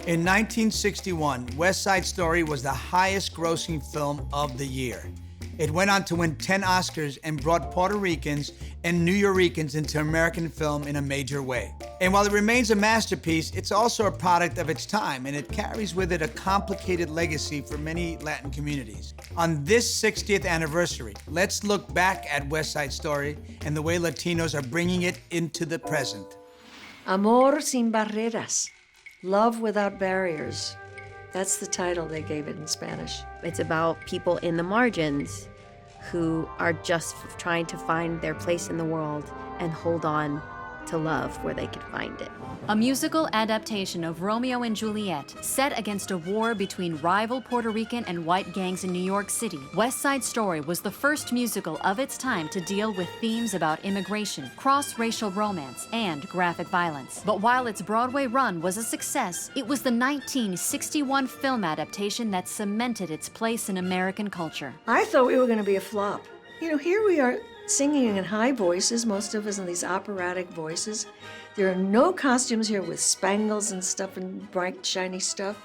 In 1961, West Side Story was the highest-grossing film of the year. It went on to win 10 Oscars and brought Puerto Ricans and New Yorkers into American film in a major way. And while it remains a masterpiece, it's also a product of its time, and it carries with it a complicated legacy for many Latin communities. On this 60th anniversary, let's look back at West Side Story and the way Latinos are bringing it into the present. Amor sin barreras, love without barriers. That's the title they gave it in Spanish. It's about people in the margins who are just trying to find their place in the world and hold on to love where they could find it. A musical adaptation of Romeo and Juliet set against a war between rival Puerto Rican and white gangs in New York City. West Side Story was the first musical of its time to deal with themes about immigration, cross-racial romance, and graphic violence. But while its Broadway run was a success, it was the 1961 film adaptation that cemented its place in American culture. I thought we were going to be a flop. You know, here we are singing in high voices, most of us in these operatic voices. There are no costumes here with spangles and stuff and bright, shiny stuff.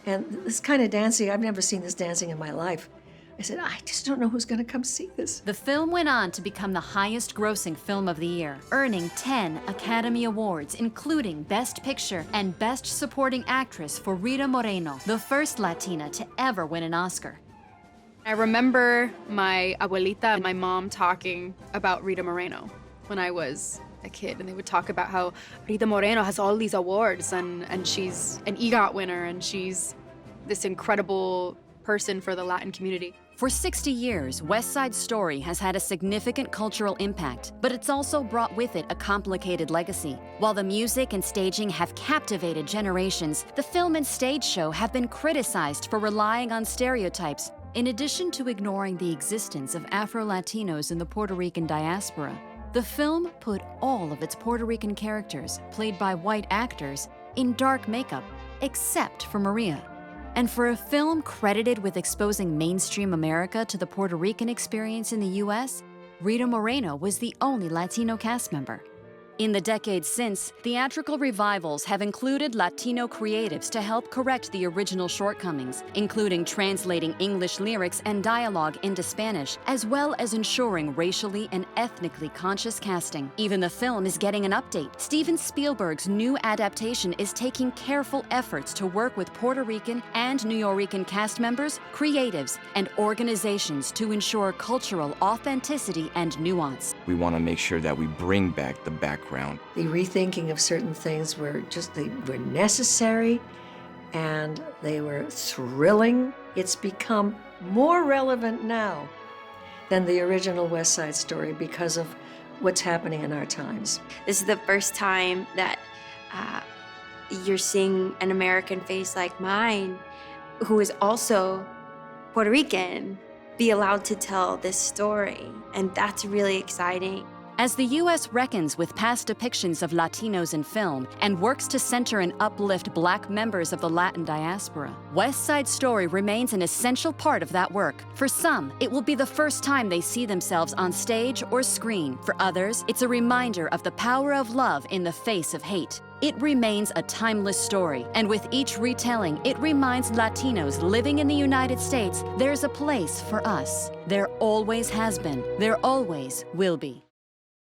And this kind of dancing, I've never seen this dancing in my life. I said, I just don't know who's going to come see this. The film went on to become the highest-grossing film of the year, earning 10 Academy Awards, including Best Picture and Best Supporting Actress for Rita Moreno, the first Latina to ever win an Oscar. I remember my abuelita and my mom talking about Rita Moreno when I was a kid, and they would talk about how Rita Moreno has all these awards and she's an EGOT winner and she's this incredible person for the Latin community. For 60 years, West Side Story has had a significant cultural impact, but it's also brought with it a complicated legacy. While the music and staging have captivated generations, the film and stage show have been criticized for relying on stereotypes. In addition to ignoring the existence of Afro-Latinos in the Puerto Rican diaspora, the film put all of its Puerto Rican characters, played by white actors, in dark makeup, except for Maria. And for a film credited with exposing mainstream America to the Puerto Rican experience in the US, Rita Moreno was the only Latino cast member. In the decades since, theatrical revivals have included Latino creatives to help correct the original shortcomings, including translating English lyrics and dialogue into Spanish, as well as ensuring racially and ethnically conscious casting. Even the film is getting an update. Steven Spielberg's new adaptation is taking careful efforts to work with Puerto Rican and New Yorican cast members, creatives, and organizations to ensure cultural authenticity and nuance. We want to make sure that we bring back the background. The rethinking of certain things they were necessary and they were thrilling. It's become more relevant now than the original West Side Story because of what's happening in our times. This is the first time that you're seeing an American face like mine, who is also Puerto Rican, be allowed to tell this story, and that's really exciting. As the U.S. reckons with past depictions of Latinos in film and works to center and uplift Black members of the Latin diaspora, West Side Story remains an essential part of that work. For some, it will be the first time they see themselves on stage or screen. For others, it's a reminder of the power of love in the face of hate. It remains a timeless story, and with each retelling, it reminds Latinos living in the United States there's a place for us. There always has been, there always will be.